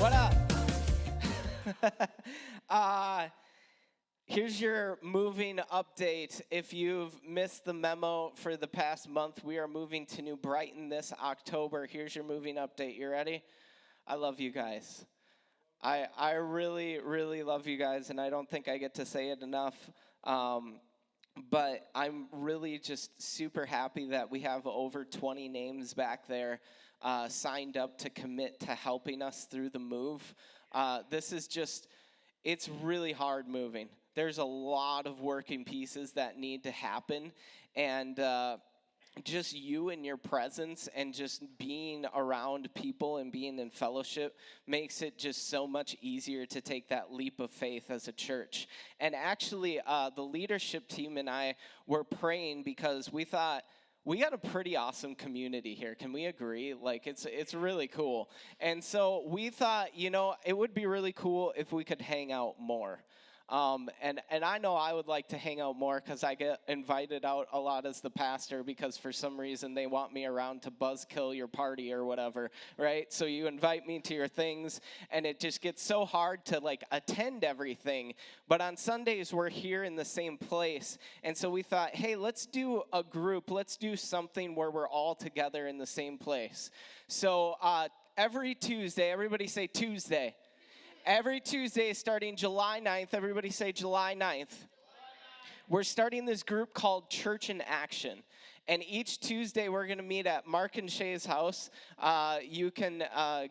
What up? uh, Here's your moving update. If you've missed the memo for the past month, we are moving to New Brighton this October. Here's your moving update. You ready? I love you guys. I really, really love you guys, and I don't think I get to say it enough. But I'm really just super happy that we have over 20 names back there signed up to commit to helping us through the move. This is just, it's really hard moving. There's a lot of working pieces that need to happen, and just you and your presence and just being around people and being in fellowship makes it just so much easier to take that leap of faith as a church. And actually, the leadership team and I were praying because we thought, we got a pretty awesome community here. Can we agree? Like, it's really cool. And so we thought, it would be really cool if we could hang out more. And I know I would like to hang out more because I get invited out a lot as the pastor because for some reason they want me around to buzzkill your party or whatever, right? So you invite me to your things and it just gets so hard to attend everything. But on Sundays we're here in the same place. And so we thought, hey, let's do a group. Let's do something where we're all together in the same place. So every Tuesday, everybody say Tuesday. Every Tuesday starting July 9th, everybody say July 9th. We're starting this group called Church in Action. And each Tuesday we're going to meet at Mark and Shay's house. You can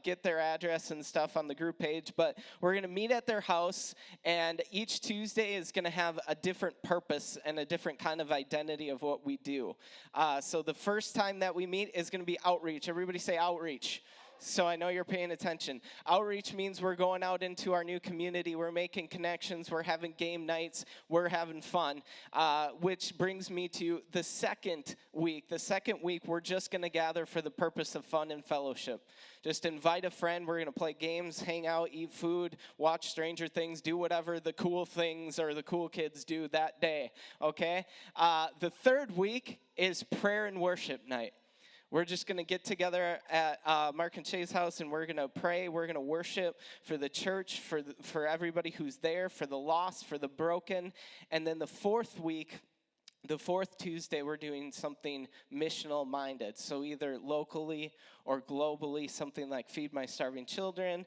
get their address and stuff on the group page. But we're going to meet at their house. And each Tuesday is going to have a different purpose and a different kind of identity of what we do. So the first time that we meet is going to be outreach. Everybody say outreach. So I know you're paying attention. Outreach means we're going out into our new community. We're making connections. We're having game nights. We're having fun, which brings me to the second week. The second week, we're just going to gather for the purpose of fun and fellowship. Just invite a friend. We're going to play games, hang out, eat food, watch Stranger Things, do whatever the cool things or the cool kids do that day, okay? The third week is prayer and worship night. We're just going to get together at Mark and Shay's house, and we're going to pray. We're going to worship for the church, for everybody who's there, for the lost, for the broken. And then the fourth week, the fourth Tuesday, we're doing something missional minded. So either locally or globally, something like Feed My Starving Children,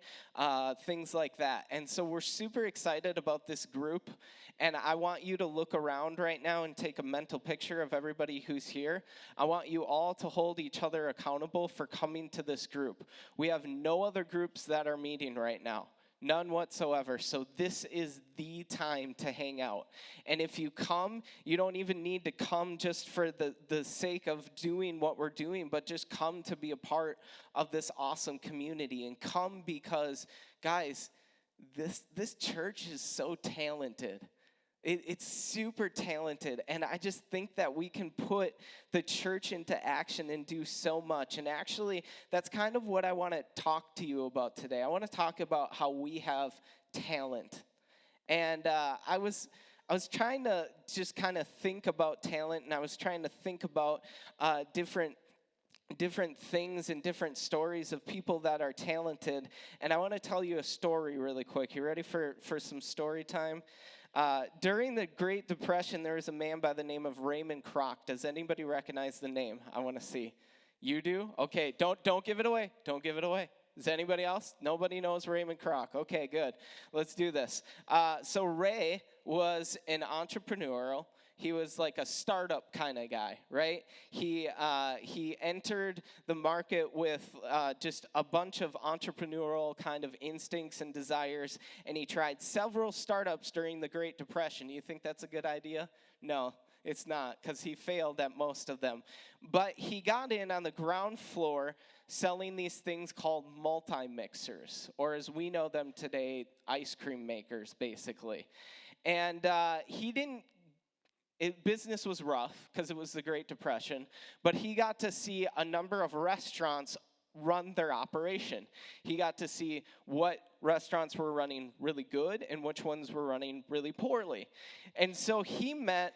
things like that. And so we're super excited about this group. And I want you to look around right now and take a mental picture of everybody who's here. I want you all to hold each other accountable for coming to this group. We have no other groups that are meeting right now. None whatsoever. So this is the time to hang out. And if you come, you don't even need to come just for the sake of doing what we're doing, but just come to be a part of this awesome community. And come because, guys, this church is so talented. It's super talented, and I just think that we can put the church into action and do so much. And actually, that's kind of what I want to talk to you about today. I want to talk about how we have talent. And I was trying to just kind of think about talent, and I was trying to think about different things and different stories of people that are talented. And I want to tell you a story really quick. You ready for some story time? During the Great Depression, there was a man by the name of Raymond Kroc. Does anybody recognize the name? I want to see. You do? Okay, don't give it away. Don't give it away. Does anybody else? Nobody knows Raymond Kroc. Okay, good. Let's do this. So Ray was an entrepreneurial. He was like a startup kind of guy, right? He entered the market with just a bunch of entrepreneurial kind of instincts and desires, and he tried several startups during the Great Depression. You think that's a good idea? No, it's not, because he failed at most of them. But he got in on the ground floor selling these things called multi-mixers, or as we know them today, ice cream makers, basically. And business was rough because it was the Great Depression, but he got to see a number of restaurants run their operation. He got to see what restaurants were running really good and which ones were running really poorly. And so he met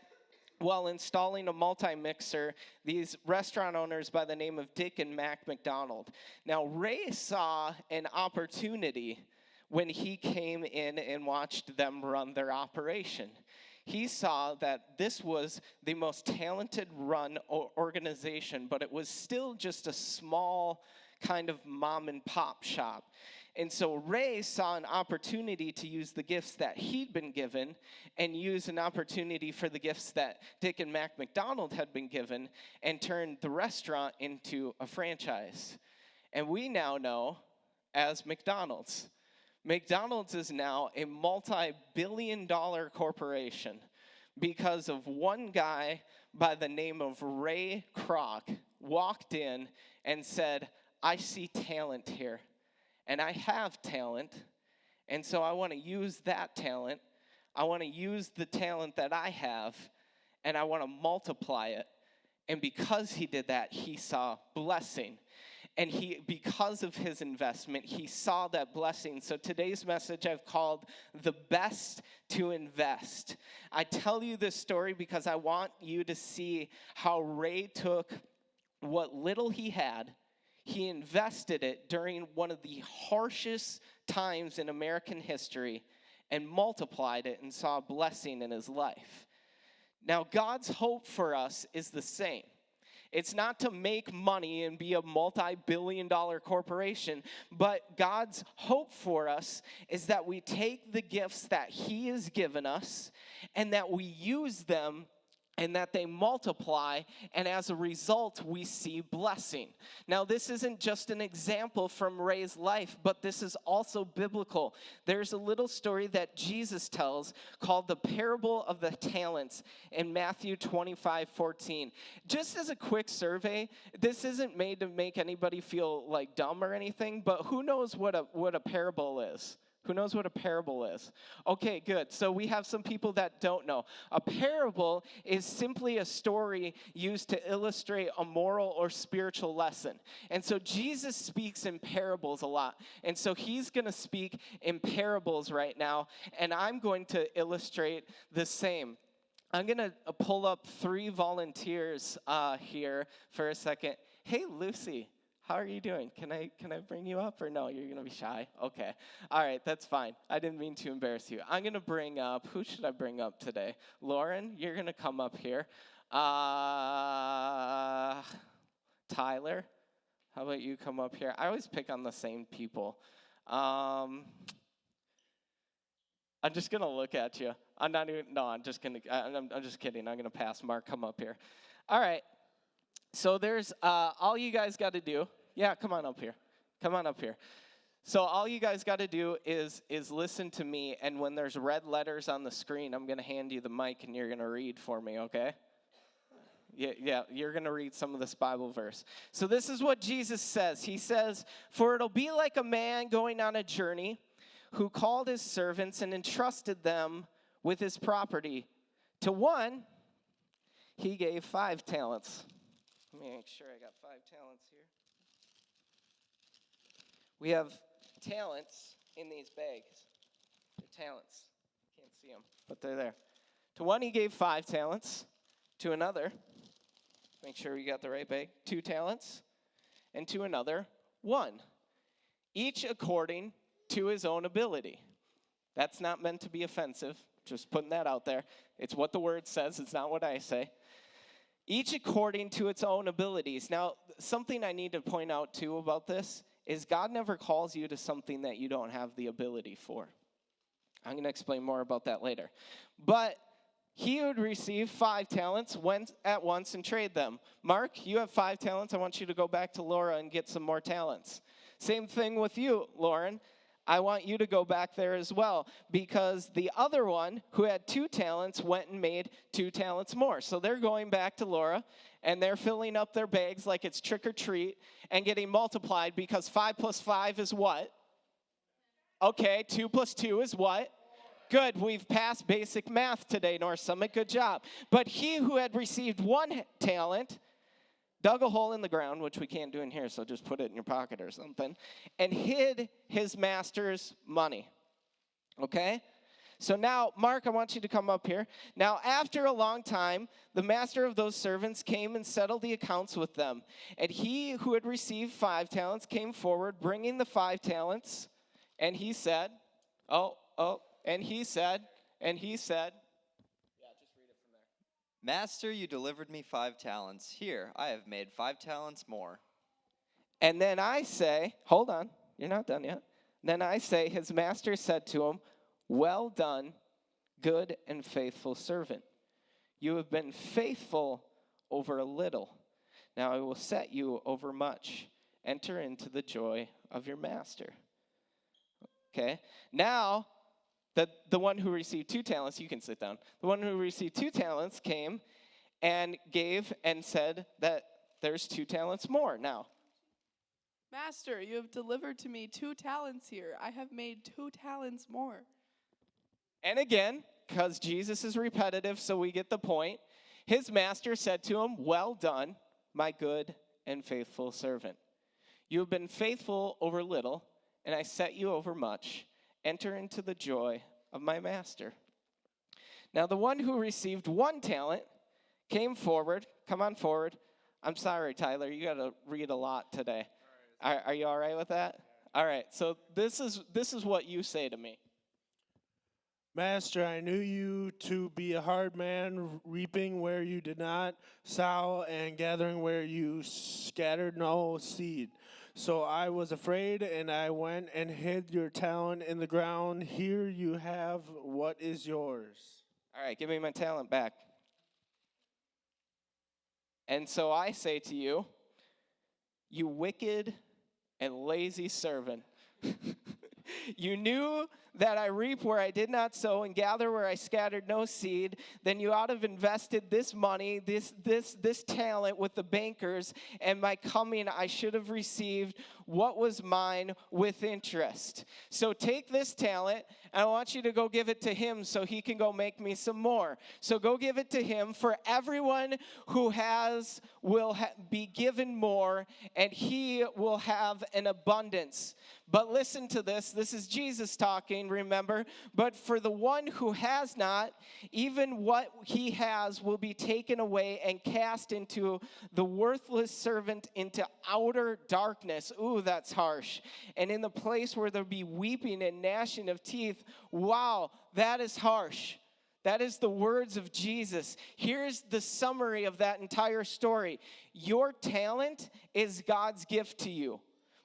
while installing a multi-mixer, these restaurant owners by the name of Dick and Mac McDonald. Now, Ray saw an opportunity when he came in and watched them run their operation. He saw that this was the most talented run organization, but it was still just a small kind of mom and pop shop. And so Ray saw an opportunity to use the gifts that he'd been given and use an opportunity for the gifts that Dick and Mac McDonald had been given and turned the restaurant into a franchise. And we now know as McDonald's. McDonald's is now a multi-billion-dollar corporation because of one guy by the name of Ray Kroc walked in and said, I see talent here. And I have talent, and so I want to use that talent. I want to use the talent that I have, and I want to multiply it. And because he did that, he saw blessing. And because of his investment, he saw that blessing. So today's message I've called The Best to Invest. I tell you this story because I want you to see how Ray took what little he had. He invested it during one of the harshest times in American history and multiplied it and saw a blessing in his life. Now, God's hope for us is the same. It's not to make money and be a multi-billion-dollar corporation, but God's hope for us is that we take the gifts that He has given us and that we use them and that they multiply, and as a result, we see blessing. Now, this isn't just an example from Ray's life, but this is also biblical. There's a little story that Jesus tells called the parable of the talents in Matthew 25:14. Just as a quick survey, this isn't made to make anybody feel like dumb or anything, but who knows what a parable is? Who knows what a parable is? Okay, good. So we have some people that don't know. A parable is simply a story used to illustrate a moral or spiritual lesson. And so Jesus speaks in parables a lot. And so he's going to speak in parables right now, and I'm going to illustrate the same. I'm going to pull up 3 volunteers here for a second. Hey, Lucy. How are you doing? Can I bring you up or no? You're going to be shy? Okay. All right, that's fine. I didn't mean to embarrass you. I'm going to bring up, who should I bring up today? Lauren, you're going to come up here. Tyler, how about you come up here? I always pick on the same people. I'm just going to look at you. I'm just kidding. I'm going to pass. Mark, come up here. All right. So there's, all you guys got to do. Yeah, come on up here. Come on up here. So all you guys got to do is listen to me, and when there's red letters on the screen, I'm going to hand you the mic, and you're going to read for me, okay? Yeah, you're going to read some of this Bible verse. So this is what Jesus says. He says, "For it'll be like a man going on a journey who called his servants and entrusted them with his property. To one, he gave 5 talents." Let me make sure I got 5 talents here. We have talents in these bags. They're talents. Can't see them, but they're there. To one, he gave 5 talents. To another, make sure we got the right bag, 2 talents. And to another, 1. Each according to his own ability. That's not meant to be offensive. Just putting that out there. It's what the word says. It's not what I say. Each according to its own abilities. Now, something I need to point out, too, about this is God never calls you to something that you don't have the ability for. I'm going to explain more about that later. But he who would receive 5 talents went at once and trade them. Mark, you have 5 talents. I want you to go back to Laura and get some more talents. Same thing with you, Lauren. I want you to go back there as well, because the other one who had 2 talents went and made 2 talents more. So they're going back to Laura, and they're filling up their bags like it's trick or treat and getting multiplied, because 5 plus 5 is what? Okay, 2 plus 2 is what? Good, we've passed basic math today, North Summit. Good job. But he who had received 1 talent dug a hole in the ground, which we can't do in here, so just put it in your pocket or something, and hid his master's money. Okay? So now, Mark, I want you to come up here. Now, after a long time, the master of those servants came and settled the accounts with them. And he who had received 5 talents came forward, bringing the 5 talents. And he said, and he said. Yeah, just read it from there. Master, you delivered me 5 talents. Here, I have made 5 talents more. And then I say, hold on, you're not done yet. Then I say, his master said to him, well done, good and faithful servant. You have been faithful over a little. Now I will set you over much. Enter into the joy of your master. Okay, now the one who received 2 talents, you can sit down. The one who received 2 talents came and gave and said that there's 2 talents more now. Master, you have delivered to me 2 talents here. I have made 2 talents more. And again, because Jesus is repetitive, so we get the point, his master said to him, well done, my good and faithful servant. You have been faithful over little, and I set you over much. Enter into the joy of my master. Now the one who received 1 talent came forward. Come on forward. I'm sorry, Tyler, you got to read a lot today. Are you all right with that? All right, so this is what you say to me. Master, I knew you to be a hard man, reaping where you did not sow and gathering where you scattered no seed. So I was afraid, and I went and hid your talent in the ground. Here you have what is yours. All right, give me my talent back. And so I say to you, you wicked and lazy servant. You knew that I reap where I did not sow and gather where I scattered no seed. Then you ought to have invested this money, this talent with the bankers, and by coming I should have received what was mine with interest. So take this talent, and I want you to go give it to him so he can go make me some more. So go give it to him. For everyone who has will be given more, and he will have an abundance. But listen to this. This is Jesus talking, remember. But for the one who has not, even what he has will be taken away and cast into the worthless servant into outer darkness. Ooh, that's harsh. And in the place where there'll be weeping and gnashing of teeth. Wow, that is harsh. That is the words of Jesus. Here's the summary of that entire story. Your talent is God's gift to you.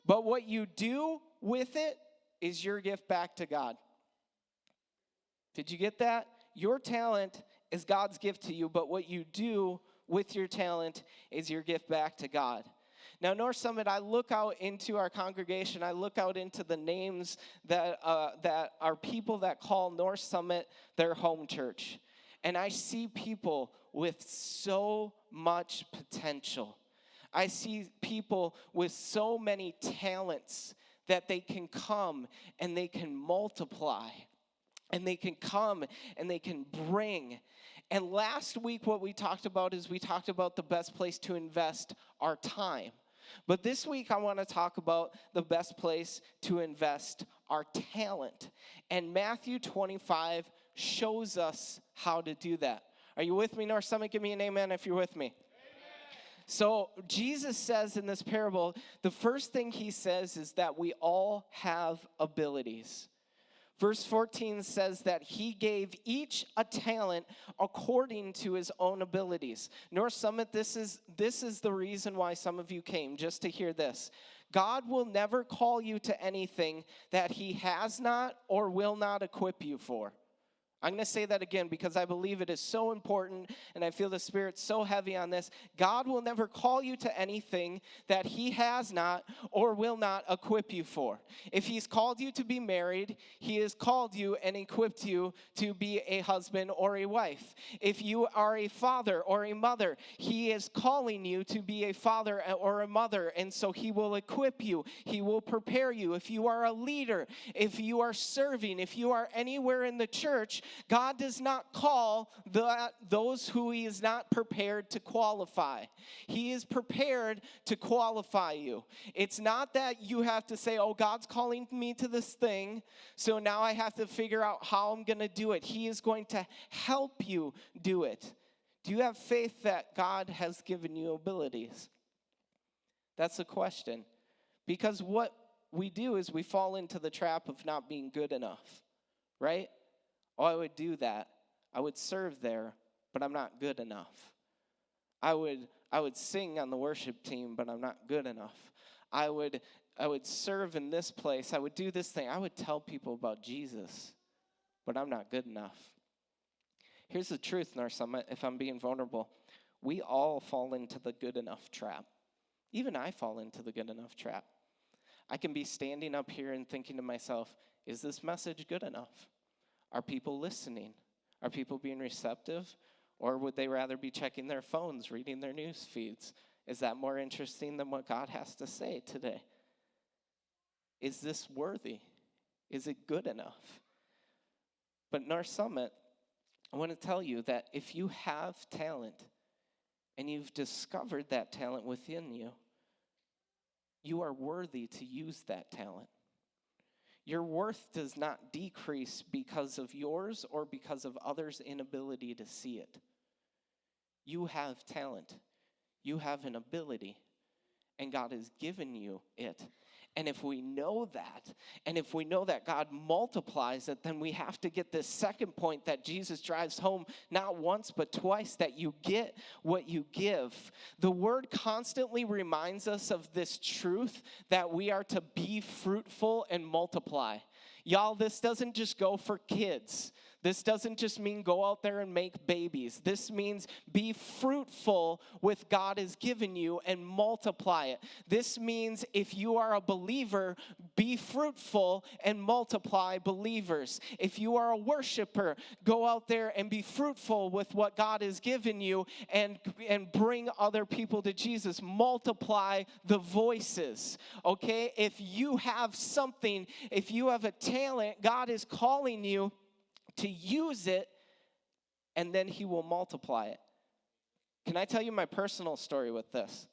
But what you do with it is your gift back to God. Did you get that? Your talent is God's gift to you, but what you do with your talent is your gift back to God. Now, North Summit, I look out into our congregation. I look out into the names that are people that call North Summit their home church. And I see people with so much potential. I see people with so many talents that they can come and they can multiply. And they can come and they can bring. And last week what we talked about is we talked about the best place to invest our time. But this week I want to talk about the best place to invest our talent. And Matthew 25 shows us how to do that. Are you with me, North Summit? Give me an amen if you're with me. Amen. So Jesus says in this parable, the first thing he says is that we all have abilities. Verse 14 says that he gave each a talent according to his own abilities. North Summit, this is the reason why some of you came, just to hear this. God will never call you to anything that he has not or will not equip you for. I'm going to say that again because I believe it is so important and I feel the Spirit so heavy on this. God will never call you to anything that he has not or will not equip you for. If he's called you to be married, he has called you and equipped you to be a husband or a wife. If you are a father or a mother, he is calling you to be a father or a mother, and so he will equip you. He will prepare you. If you are a leader, if you are serving, if you are anywhere in the church, God does not call those who he is not prepared to qualify. He is prepared to qualify you. It's not that you have to say, oh, God's calling me to this thing, so now I have to figure out how I'm going to do it. He is going to help you do it. Do you have faith that God has given you abilities? That's the question. Because what we do is we fall into the trap of not being good enough, right? Oh, I would do that. I would serve there, but I'm not good enough. I would sing on the worship team, but I'm not good enough. I would serve in this place. I would do this thing. I would tell people about Jesus, but I'm not good enough. Here's the truth, North Summit, if I'm being vulnerable. We all fall into the good enough trap. Even I fall into the good enough trap. I can be standing up here and thinking to myself, is this message good enough? Are people listening? Are people being receptive? Or would they rather be checking their phones, reading their news feeds? Is that more interesting than what God has to say today? Is this worthy? Is it good enough? But North Summit, I want to tell you that if you have talent and you've discovered that talent within you, you are worthy to use that talent. Your worth does not decrease because of yours or because of others' inability to see it. You have talent. You have an ability, and God has given you it. And if we know that, and if we know that God multiplies it, then we have to get this second point that Jesus drives home not once but twice, that you get what you give. The word constantly reminds us of this truth that we are to be fruitful and multiply. Y'all, this doesn't just go for kids. This doesn't just mean go out there and make babies. This means be fruitful with God has given you and multiply it. This means if you are a believer, be fruitful and multiply believers. If you are a worshiper, go out there and be fruitful with what God has given you and bring other people to Jesus. Multiply the voices, okay? If you have something, if you have a talent, God is calling you to use it, and then he will multiply it. Can I tell you my personal story with this?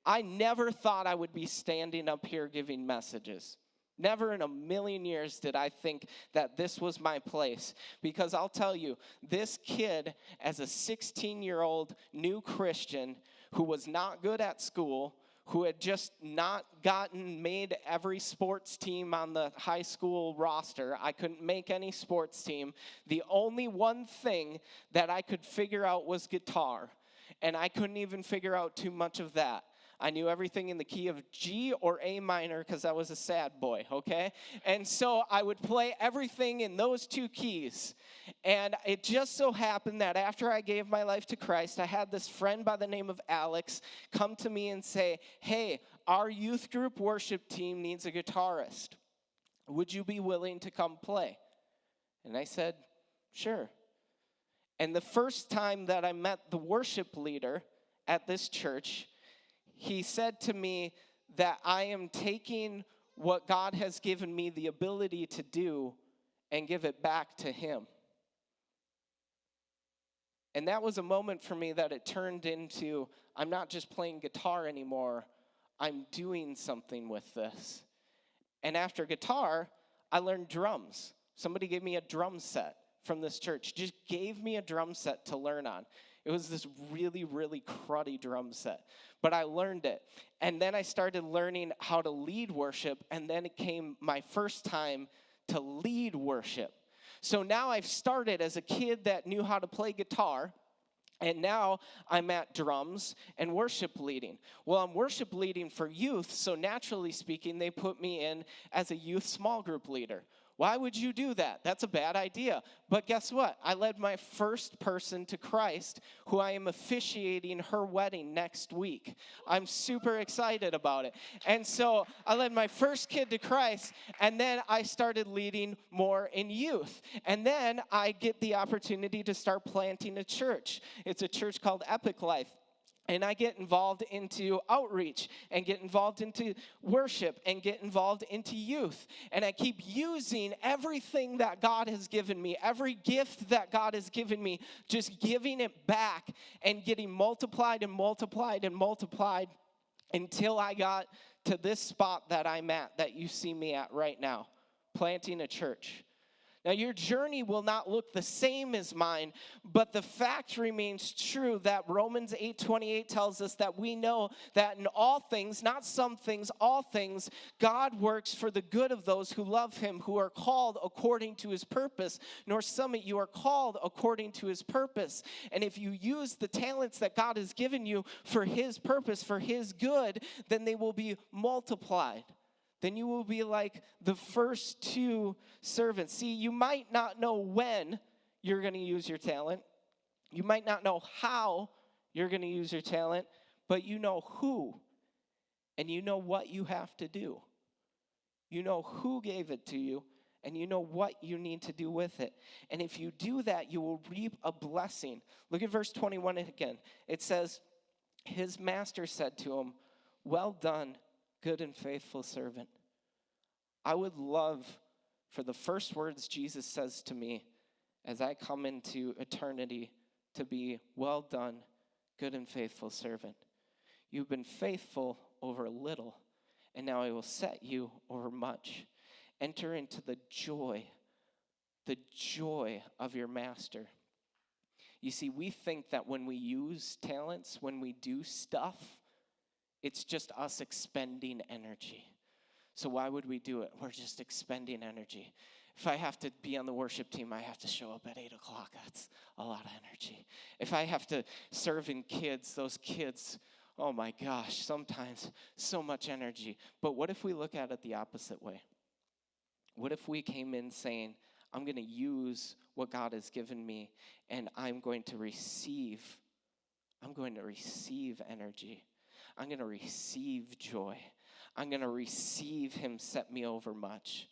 I never thought I would be standing up here giving messages. Never in a million years did I think that this was my place. Because I'll tell you, this kid, as a 16-year-old new Christian who was not good at school, who had just not made every sports team on the high school roster. I couldn't make any sports team. The only one thing that I could figure out was guitar, and I couldn't even figure out too much of that. I knew everything in the key of G or A minor because I was a sad boy, okay? And so I would play everything in those two keys. And it just so happened that after I gave my life to Christ, I had this friend by the name of Alex come to me and say, hey, our youth group worship team needs a guitarist. Would you be willing to come play? And I said, sure. And the first time that I met the worship leader at this church, he said to me that I am taking what God has given me the ability to do and give it back to him. And that was a moment for me that it turned into, I'm not just playing guitar anymore, I'm doing something with this. And after guitar, I learned drums. Somebody gave me a drum set from this church, just gave me a drum set to learn on. It was this really, really cruddy drum set, but I learned it. And then I started learning how to lead worship, and then it came my first time to lead worship. So now I've started as a kid that knew how to play guitar, and now I'm at drums and worship leading. Well, I'm worship leading for youth, so naturally speaking, they put me in as a youth small group leader. Why would you do that? That's a bad idea. But guess what? I led my first person to Christ, who I am officiating her wedding next week. I'm super excited about it. And so I led my first kid to Christ, and then I started leading more in youth. And then I get the opportunity to start planting a church. It's a church called Epic Life. and I get involved into outreach and get involved into worship and get involved into youth. And I keep using everything that God has given me, every gift that God has given me, just giving it back and getting multiplied and multiplied and multiplied until I got to this spot that I'm at, that you see me at right now, planting a church. Now, your journey will not look the same as mine, but the fact remains true that Romans 8:28 tells us that we know that in all things, not some things, all things, God works for the good of those who love him, who are called according to his purpose. Nor some of you are called according to his purpose. And if you use the talents that God has given you for his purpose, for his good, then they will be multiplied. Then you will be like the first two servants. See, you might not know when you're going to use your talent. You might not know how you're going to use your talent, but you know who, and you know what you have to do. You know who gave it to you, and you know what you need to do with it. And if you do that, you will reap a blessing. Look at verse 21 again. It says, his master said to him, well done, good and faithful servant. I would love for the first words Jesus says to me as I come into eternity to be, well done, good and faithful servant. You've been faithful over little, and now I will set you over much. Enter into the joy of your master. You see, we think that when we use talents, when we do stuff, it's just us expending energy. So why would we do it? We're just expending energy. If I have to be on the worship team, I have to show up at 8 o'clock. That's a lot of energy. If I have to serve in kids, those kids, oh my gosh, sometimes so much energy. But what if we look at it the opposite way? What if we came in saying, I'm going to use what God has given me, and I'm going to receive energy. I'm going to receive joy. I'm going to receive him set me over much.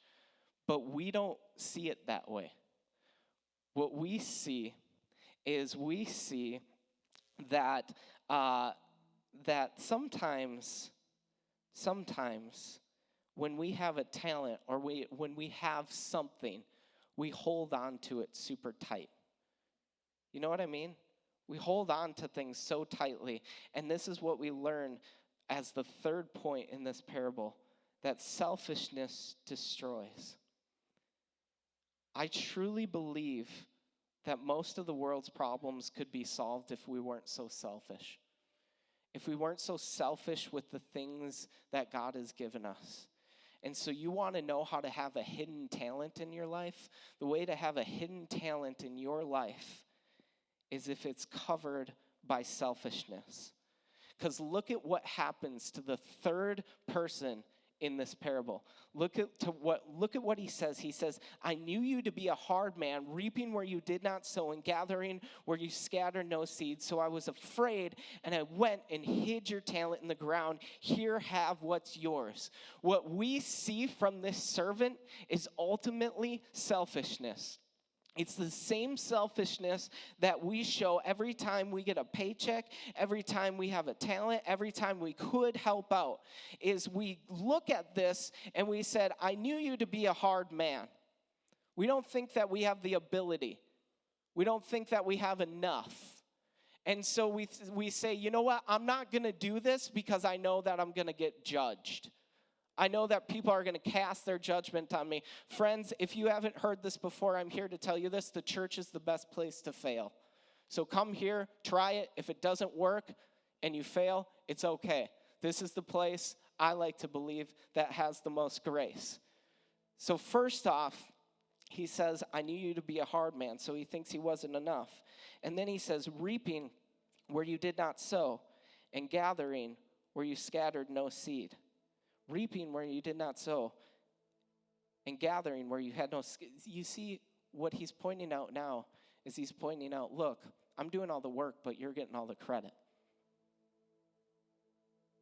But we don't see it that way. What we see is that that sometimes when we have a talent or when we have something, we hold on to it super tight. You know what I mean? We hold on to things so tightly. And this is what we learn as the third point in this parable, that selfishness destroys. I truly believe that most of the world's problems could be solved if we weren't so selfish. If we weren't so selfish with the things that God has given us. And so you want to know how to have a hidden talent in your life? The way to have a hidden talent in your life is if it's covered by selfishness. Because look at what happens to the third person in this parable. Look at what he says. He says, I knew you to be a hard man, reaping where you did not sow and gathering where you scattered no seed. So I was afraid, and I went and hid your talent in the ground. Here, have what's yours. What we see from this servant is ultimately selfishness. It's the same selfishness that we show every time we get a paycheck, every time we have a talent, every time we could help out, is we look at this and we said, I knew you to be a hard man. We don't think that we have the ability. We don't think that we have enough. And so we say, you know what, I'm not going to do this because I know that I'm going to get judged. I know that people are going to cast their judgment on me. Friends, if you haven't heard this before, I'm here to tell you this. The church is the best place to fail. So come here, try it. If it doesn't work and you fail, it's okay. This is the place I like to believe that has the most grace. So first off, he says, I knew you to be a hard man. So he thinks he wasn't enough. And then he says, reaping where you did not sow and gathering where you scattered no seed. Reaping where you did not sow, and gathering where you had no. You see what he's pointing out now is he's pointing out, look, I'm doing all the work, but you're getting all the credit.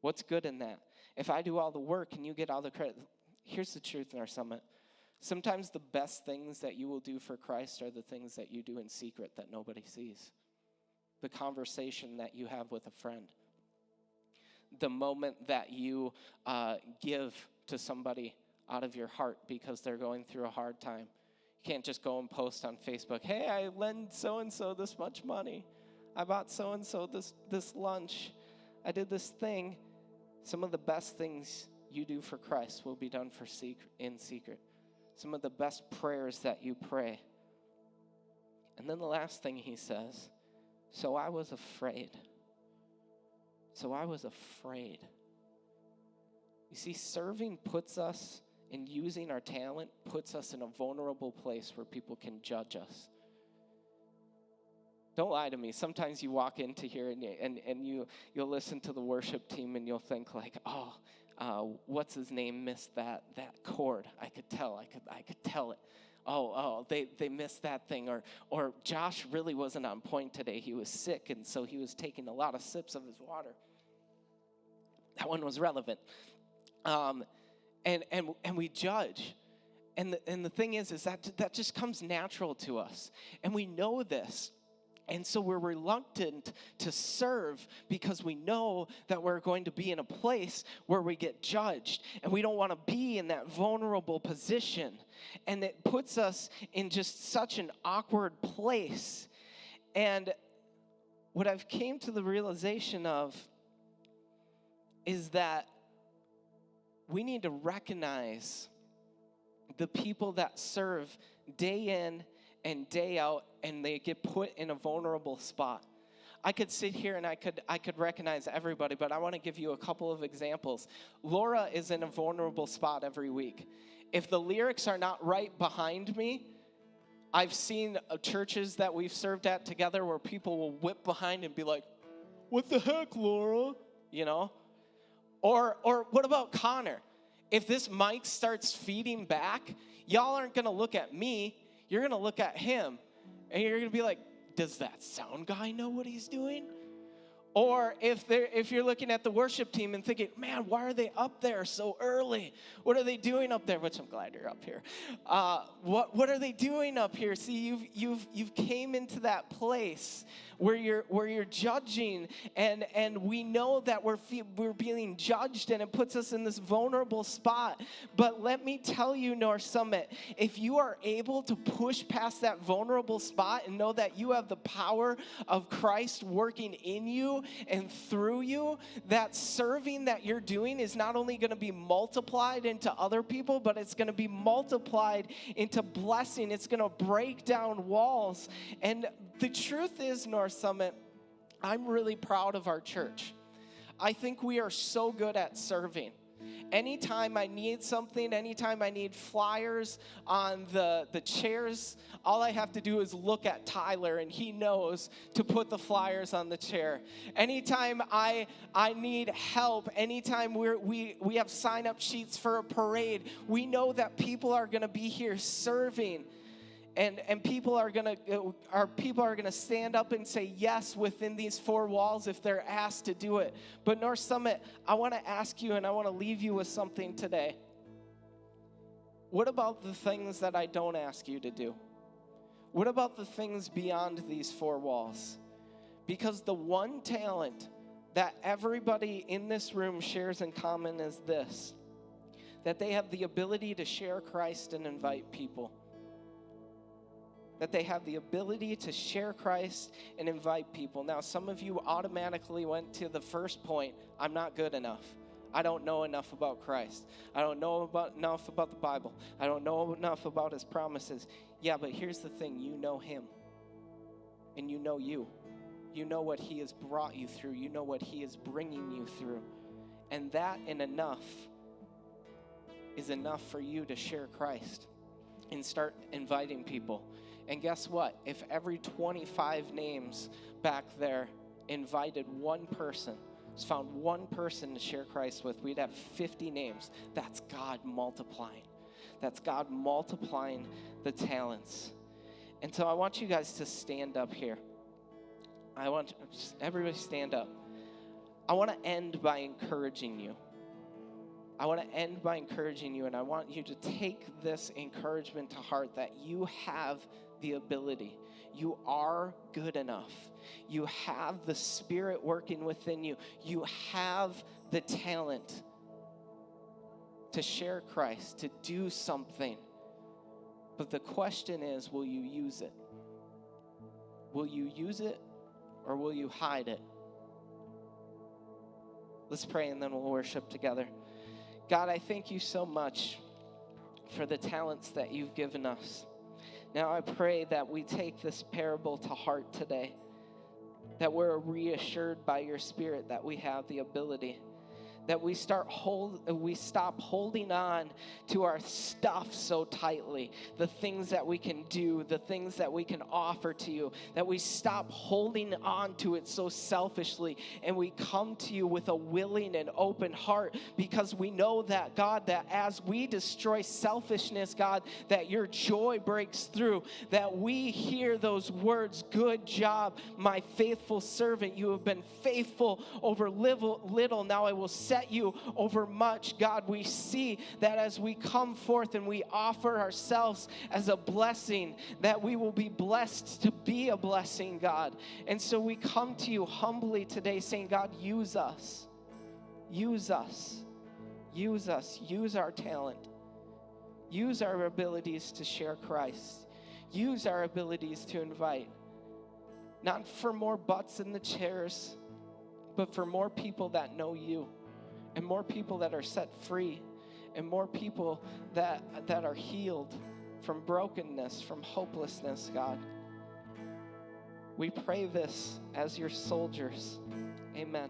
What's good in that? If I do all the work and you get all the credit, here's the truth in our summit. Sometimes the best things that you will do for Christ are the things that you do in secret that nobody sees. The conversation that you have with a friend. the moment that you give to somebody out of your heart because they're going through a hard time. You can't just go and post on Facebook, hey, I lend so-and-so this much money. I bought so-and-so this lunch. I did this thing. Some of the best things you do for Christ will be done in secret. Some of the best prayers that you pray. And then the last thing he says, so I was afraid. So I was afraid. You see, serving puts us, and using our talent puts us in a vulnerable place where people can judge us. Don't lie to me. Sometimes you walk into here and you'll listen to the worship team and you'll think like, what's his name missed that chord. I could tell it. They missed that thing. Or Josh really wasn't on point today. He was sick, and so he was taking a lot of sips of his water. That one was relevant. And we judge. And the thing is that just comes natural to us. And we know this. And so we're reluctant to serve because we know that we're going to be in a place where we get judged. And we don't want to be in that vulnerable position. And it puts us in just such an awkward place. And what I've came to the realization of is that we need to recognize the people that serve day in and day out, and they get put in a vulnerable spot. I could sit here and I could recognize everybody, but I want to give you a couple of examples. Laura is in a vulnerable spot every week. If the lyrics are not right behind me, I've seen churches that we've served at together where people will whip behind and be like, "What the heck, Laura?" You know? Or what about Connor? If this mic starts feeding back, y'all aren't going to look at me. You're going to look at him, and you're going to be like, does that sound guy know what he's doing? Or if you're looking at the worship team and thinking, man, why are they up there so early? What are they doing up there? Which I'm glad you're up here. What are they doing up here? See, you've came into that place where you're judging, and we know that we're being judged, and it puts us in this vulnerable spot. But let me tell you, North Summit, if you are able to push past that vulnerable spot and know that you have the power of Christ working in you and through you, that serving that you're doing is not only going to be multiplied into other people, but it's going to be multiplied into blessing. It's going to break down walls. And the truth is, North Summit, I'm really proud of our church. I think we are so good at serving. Anytime I need something, anytime I need flyers on the chairs, all I have to do is look at Tyler, and he knows to put the flyers on the chair. Anytime I need help, anytime we have sign-up sheets for a parade, we know that people are going to be here serving. And people are gonna stand up and say yes within these four walls if they're asked to do it. But North Summit, I want to ask you, and I want to leave you with something today. What about the things that I don't ask you to do? What about the things beyond these four walls? Because the one talent that everybody in this room shares in common is this: that they have the ability to share Christ and invite people. That they have the ability to share Christ and invite people. Now, some of you automatically went to the first point: I'm not good enough. I don't know enough about Christ. I don't know enough about the Bible. I don't know enough about his promises. Yeah, but here's the thing: you know him. And you know you. You know what he has brought you through. You know what he is bringing you through. And that and enough is enough for you to share Christ and start inviting people. And guess what? If every 25 names back there invited one person, found one person to share Christ with, we'd have 50 names. That's God multiplying. That's God multiplying the talents. And so I want you guys to stand up here. I want everybody to stand up. I want to end by encouraging you. I want to end by encouraging you, and I want you to take this encouragement to heart that you have the ability. You are good enough. You have the Spirit working within you. You have the talent to share Christ, to do something. But the question is, will you use it? Will you use it or will you hide it? Let's pray and then we'll worship together. God, I thank you so much for the talents that you've given us. Now I pray that we take this parable to heart today, that we're reassured by your Spirit that we have the ability, that we stop holding on to our stuff so tightly, the things that we can do, the things that we can offer to you, that we stop holding on to it so selfishly, and we come to you with a willing and open heart, because we know that, God, that as we destroy selfishness, God, that your joy breaks through, that we hear those words, good job, my faithful servant. You have been faithful over little, now I will set you over much. God, we see that as we come forth and we offer ourselves as a blessing, that we will be blessed to be a blessing, God. And so we come to you humbly today saying, God, use us. Use us. Use us. Use our talent. Use our abilities to share Christ. Use our abilities to invite. Not for more butts in the chairs, but for more people that know you, and more people that are set free, and more people that are healed from brokenness, from hopelessness, God. We pray this as your soldiers. Amen.